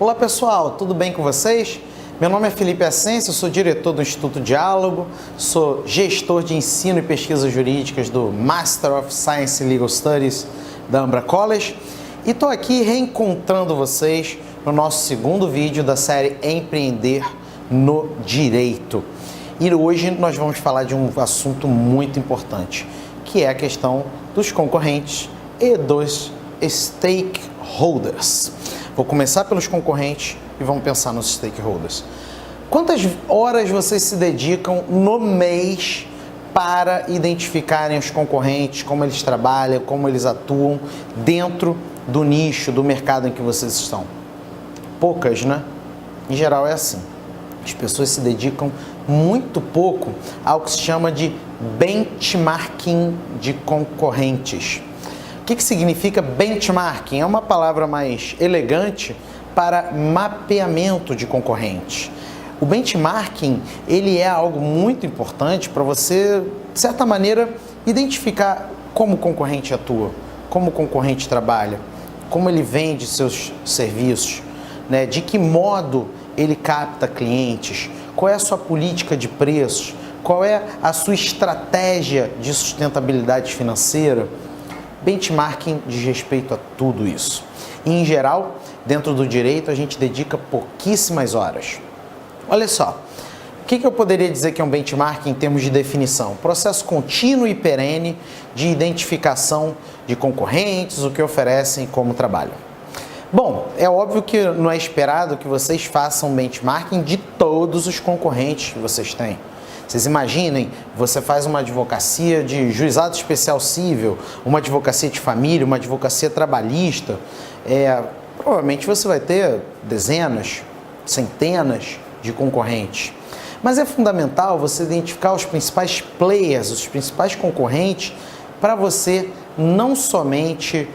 Olá pessoal, tudo bem com vocês? Meu nome é Felipe Ascencio, sou diretor do Instituto Diálogo, sou gestor de ensino e pesquisas jurídicas do Master of Science Legal Studies da Ambra College e estou aqui reencontrando vocês no nosso segundo vídeo da série Empreender no Direito. E hoje nós vamos falar de um assunto muito importante, que é a questão dos concorrentes e dos stakeholders. Vou começar pelos concorrentes e vamos pensar nos stakeholders. Quantas horas vocês se dedicam no mês para identificarem os concorrentes, como eles trabalham, como eles atuam dentro do nicho, do mercado em que vocês estão? Poucas, né? Em geral é assim. As pessoas se dedicam muito pouco ao que se chama de benchmarking de concorrentes. O que significa benchmarking? É uma palavra mais elegante para mapeamento de concorrentes. O benchmarking, ele é algo muito importante para você, de certa maneira, identificar como o concorrente atua, como o concorrente trabalha, como ele vende seus serviços, né? De que modo ele capta clientes, qual é a sua política de preços, qual é a sua estratégia de sustentabilidade financeira. Benchmarking diz respeito a tudo isso. E, em geral, dentro do direito, a gente dedica pouquíssimas horas. Olha só, o que eu poderia dizer que é um benchmarking em termos de definição? Processo contínuo e perene de identificação de concorrentes, o que oferecem como trabalho. Bom, é óbvio que não é esperado que vocês façam benchmarking de todos os concorrentes que vocês têm. Vocês imaginem, você faz uma advocacia de juizado especial civil, uma advocacia de família, uma advocacia trabalhista, provavelmente você vai ter dezenas, centenas de concorrentes. Mas é fundamental você identificar os principais players, os principais concorrentes, para você não somente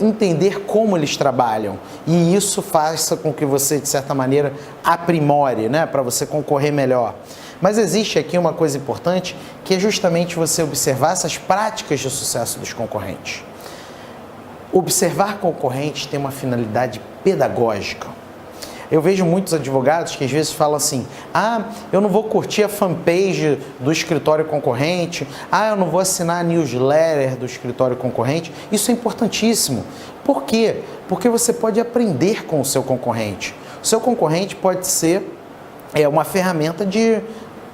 entender como eles trabalham, e isso faça com que você, de certa maneira, aprimore, né, para você concorrer melhor. Mas existe aqui uma coisa importante, que é justamente você observar essas práticas de sucesso dos concorrentes. Observar concorrentes tem uma finalidade pedagógica. Eu vejo muitos advogados que às vezes falam assim: eu não vou curtir a fanpage do escritório concorrente, eu não vou assinar a newsletter do escritório concorrente. Isso é importantíssimo. Por quê? Porque você pode aprender com o seu concorrente. O seu concorrente pode ser uma ferramenta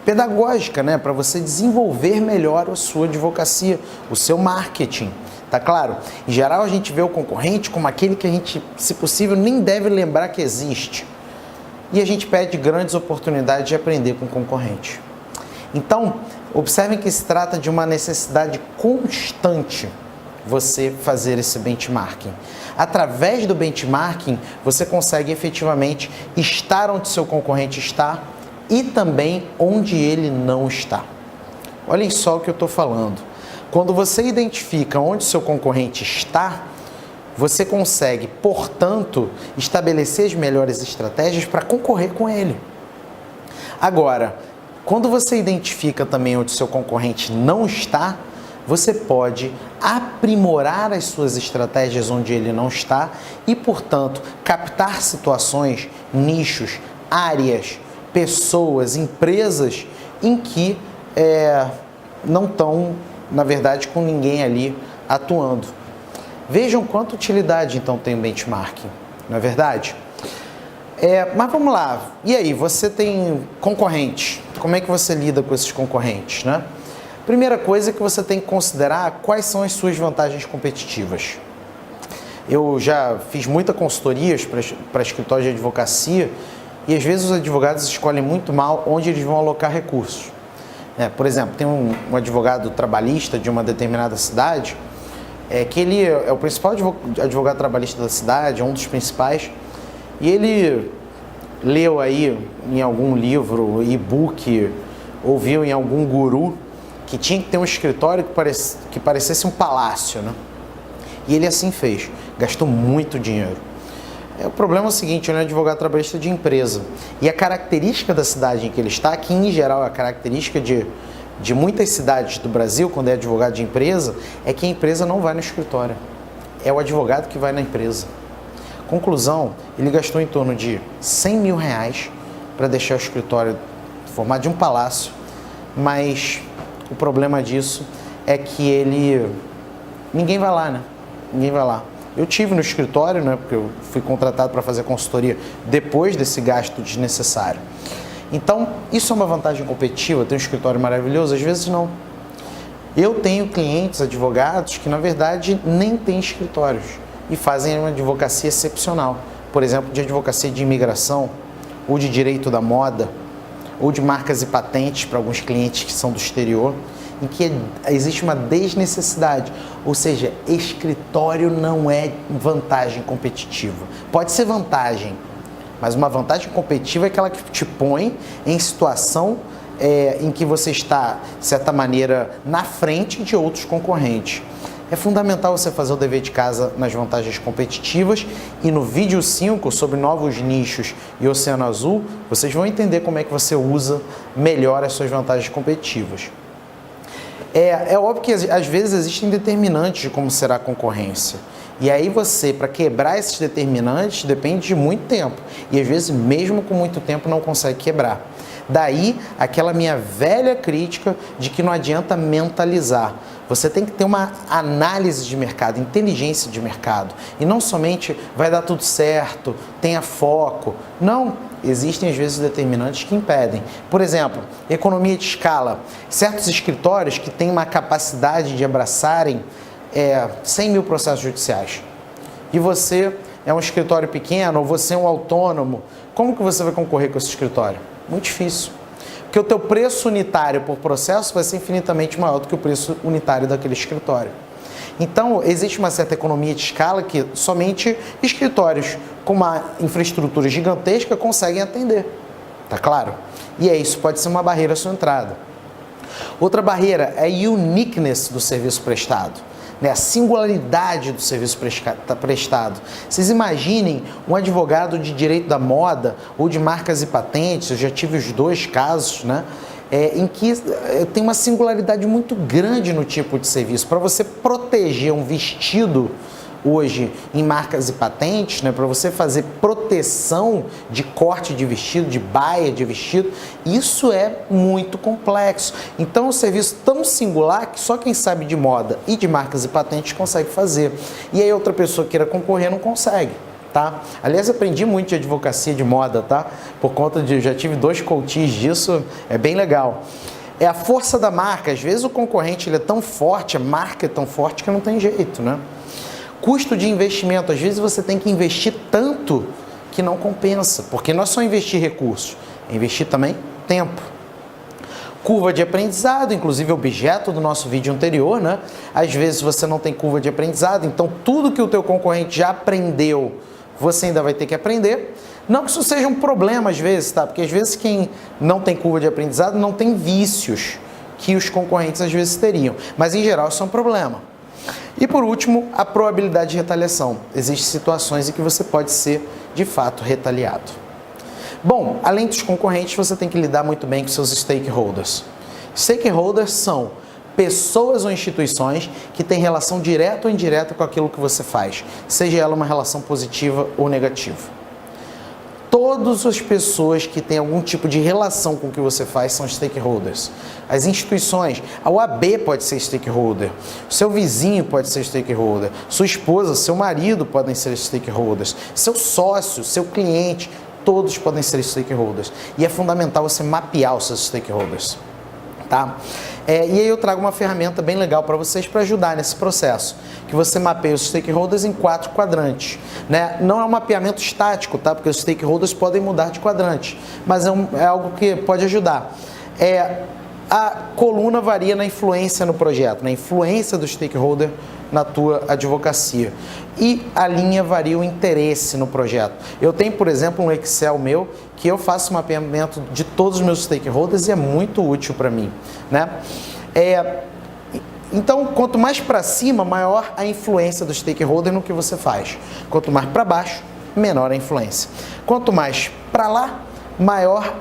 pedagógica, né, para você desenvolver melhor a sua advocacia, o seu marketing. Tá claro? Em geral, a gente vê o concorrente como aquele que a gente, se possível, nem deve lembrar que existe. E a gente perde grandes oportunidades de aprender com o concorrente. Então, observem que se trata de uma necessidade constante você fazer esse benchmarking. Através do benchmarking, você consegue efetivamente estar onde seu concorrente está e também onde ele não está. Olhem só o que eu estou falando. Quando você identifica onde seu concorrente está, você consegue, portanto, estabelecer as melhores estratégias para concorrer com ele. Agora, quando você identifica também onde seu concorrente não está, você pode aprimorar as suas estratégias onde ele não está e, portanto, captar situações, nichos, áreas, pessoas, empresas em que não estão, na verdade, com ninguém ali atuando. Vejam quanta utilidade então tem o benchmarking, não é verdade? Mas vamos lá, e aí, você tem concorrentes, como é que você lida com esses concorrentes, né? Primeira coisa é que você tem que considerar quais são as suas vantagens competitivas. Eu já fiz muita consultorias para escritórios de advocacia e às vezes os advogados escolhem muito mal onde eles vão alocar recursos. Por exemplo, tem um advogado trabalhista de uma determinada cidade, que ele é o principal advogado trabalhista da cidade, um dos principais, e ele leu aí em algum livro, e-book, ouviu em algum guru, que tinha que ter um escritório que parecesse um palácio, né? E ele assim fez, gastou muito dinheiro. O problema é o seguinte, ele é um advogado trabalhista de empresa. E a característica da cidade em que ele está, que em geral é a característica de muitas cidades do Brasil, quando é advogado de empresa, é que a empresa não vai no escritório. É o advogado que vai na empresa. Conclusão, ele gastou em torno de 100 mil reais para deixar o escritório formado de um palácio, mas o problema disso é que ninguém vai lá, né? Ninguém vai lá. Eu tive no escritório, né? Porque eu fui contratado para fazer consultoria depois desse gasto desnecessário. Então, isso é uma vantagem competitiva, ter um escritório maravilhoso? Às vezes não. Eu tenho clientes, advogados, que na verdade nem têm escritórios e fazem uma advocacia excepcional. Por exemplo, de advocacia de imigração, ou de direito da moda, ou de marcas e patentes para alguns clientes que são do exterior, em que existe uma desnecessidade. Ou seja, escritório não é vantagem competitiva. Pode ser vantagem, mas uma vantagem competitiva é aquela que te põe em situação em que você está, de certa maneira, na frente de outros concorrentes. É fundamental você fazer o dever de casa nas vantagens competitivas, e no vídeo 5 sobre novos nichos e Oceano Azul, vocês vão entender como é que você usa melhor as suas vantagens competitivas. É óbvio que às vezes existem determinantes de como será a concorrência. E aí você, para quebrar esses determinantes, depende de muito tempo. E às vezes, mesmo com muito tempo, não consegue quebrar. Daí, aquela minha velha crítica de que não adianta mentalizar. Você tem que ter uma análise de mercado, inteligência de mercado. E não somente vai dar tudo certo, tenha foco. Não, existem às vezes determinantes que impedem. Por exemplo, economia de escala. Certos escritórios que têm uma capacidade de abraçarem 100 mil processos judiciais. E você é um escritório pequeno, ou você é um autônomo, como que você vai concorrer com esse escritório? Muito difícil. Porque o teu preço unitário por processo vai ser infinitamente maior do que o preço unitário daquele escritório. Então, existe uma certa economia de escala que somente escritórios com uma infraestrutura gigantesca conseguem atender. Tá claro? E isso pode ser uma barreira à sua entrada. Outra barreira é a uniqueness do serviço prestado. A singularidade do serviço prestado. Vocês imaginem um advogado de direito da moda ou de marcas e patentes, eu já tive os dois casos, né? Em que tem uma singularidade muito grande no tipo de serviço. Para você proteger um vestido hoje em marcas e patentes, né, para você fazer proteção de corte de vestido, de baia de vestido, isso é muito complexo. Então é um serviço tão singular que só quem sabe de moda e de marcas e patentes consegue fazer. E aí outra pessoa queira concorrer não consegue. Tá? Aliás, aprendi muito de advocacia de moda, tá? Por conta de, já tive 2 coaches disso, é bem legal. É a força da marca. Às vezes o concorrente ele é tão forte, a marca é tão forte que não tem jeito, né? Custo de investimento, às vezes você tem que investir tanto que não compensa, porque não é só investir recursos, é investir também tempo. Curva de aprendizado, inclusive objeto do nosso vídeo anterior, né? Às vezes você não tem curva de aprendizado, então tudo que o teu concorrente já aprendeu, você ainda vai ter que aprender. Não que isso seja um problema às vezes, tá? Porque às vezes quem não tem curva de aprendizado não tem vícios que os concorrentes às vezes teriam, mas em geral isso é um problema. E por último, a probabilidade de retaliação. Existem situações em que você pode ser, de fato, retaliado. Bom, além dos concorrentes, você tem que lidar muito bem com seus stakeholders. Stakeholders são pessoas ou instituições que têm relação direta ou indireta com aquilo que você faz, seja ela uma relação positiva ou negativa. Todas as pessoas que têm algum tipo de relação com o que você faz são stakeholders. As instituições, a OAB pode ser stakeholder, seu vizinho pode ser stakeholder, sua esposa, seu marido podem ser stakeholders, seu sócio, seu cliente, todos podem ser stakeholders. E é fundamental você mapear os seus stakeholders. Tá? E aí eu trago uma ferramenta bem legal para vocês para ajudar nesse processo, que você mapeia os stakeholders em 4 quadrantes, né? Não é um mapeamento estático, tá? Porque os stakeholders podem mudar de quadrante, mas é algo que pode ajudar. A coluna varia na influência no projeto, na influência do stakeholder na tua advocacia. E a linha varia o interesse no projeto. Eu tenho, por exemplo, um Excel meu que eu faço mapeamento de todos os meus stakeholders e é muito útil para mim, né? Então, quanto mais para cima, maior a influência do stakeholder no que você faz. Quanto mais para baixo, menor a influência. Quanto mais para lá, maior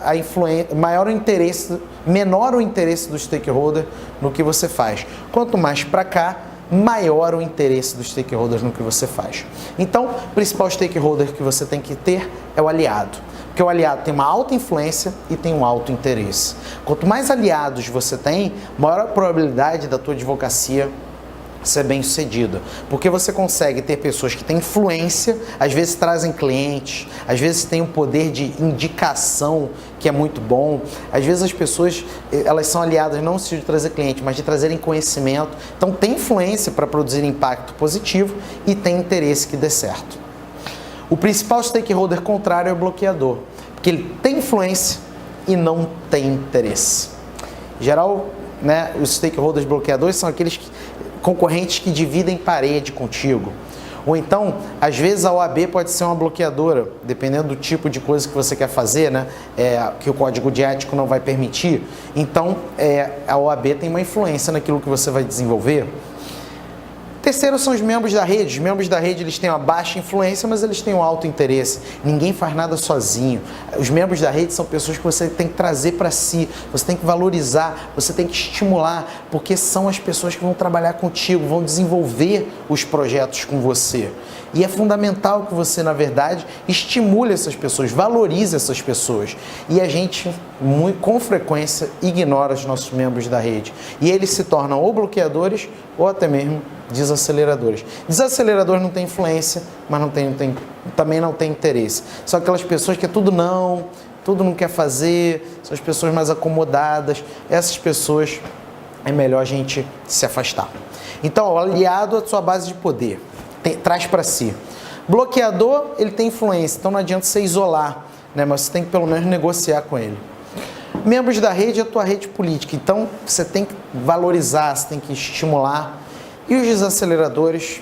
a influência, maior o interesse, menor o interesse do stakeholder no que você faz. Quanto mais para cá, maior o interesse dos stakeholders no que você faz. Então, o principal stakeholder que você tem que ter é o aliado. Porque o aliado tem uma alta influência e tem um alto interesse. Quanto mais aliados você tem, maior a probabilidade da tua advocacia ser bem sucedida. Porque você consegue ter pessoas que têm influência, às vezes trazem clientes, às vezes têm um poder de indicação que é muito bom. Às vezes as pessoas, elas são aliadas não no sentido de trazer cliente, mas de trazerem conhecimento. Então tem influência para produzir impacto positivo e tem interesse que dê certo. O principal stakeholder contrário é o bloqueador, porque ele tem influência e não tem interesse. Em geral, né, os stakeholders bloqueadores são aqueles concorrentes que dividem parede contigo. Ou então, às vezes a OAB pode ser uma bloqueadora, dependendo do tipo de coisa que você quer fazer, né? Que o código de ético não vai permitir. Então, a OAB tem uma influência naquilo que você vai desenvolver. Terceiro são os membros da rede. Os membros da rede, eles têm uma baixa influência, mas eles têm um alto interesse. Ninguém faz nada sozinho. Os membros da rede são pessoas que você tem que trazer para si, você tem que valorizar, você tem que estimular, porque são as pessoas que vão trabalhar contigo, vão desenvolver os projetos com você. E é fundamental que você, na verdade, estimule essas pessoas, valorize essas pessoas. E a gente, com frequência, ignora os nossos membros da rede. E eles se tornam ou bloqueadores ou até mesmo desaceleradores. Desacelerador não tem influência, mas também não tem interesse. São aquelas pessoas que é tudo não quer fazer, são as pessoas mais acomodadas. Essas pessoas é melhor a gente se afastar. Então, aliado à sua base de poder, traz para si. Bloqueador, ele tem influência, então não adianta você isolar, né? Mas você tem que pelo menos negociar com ele. Membros da rede é a tua rede política, então você tem que valorizar, você tem que estimular. E os desaceleradores,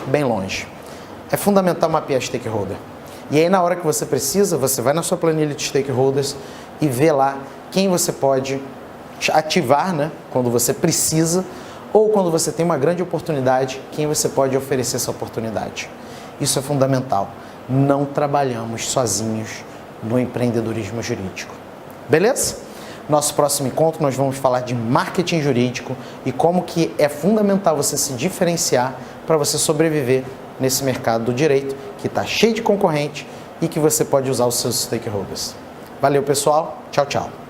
bem longe. É fundamental mapear stakeholder. E aí, na hora que você precisa, você vai na sua planilha de stakeholders e vê lá quem você pode ativar, né, quando você precisa, ou quando você tem uma grande oportunidade, quem você pode oferecer essa oportunidade. Isso é fundamental. Não trabalhamos sozinhos no empreendedorismo jurídico. Beleza? Nosso próximo encontro nós vamos falar de marketing jurídico e como que é fundamental você se diferenciar para você sobreviver nesse mercado do direito que está cheio de concorrente e que você pode usar os seus stakeholders. Valeu, pessoal. Tchau, tchau.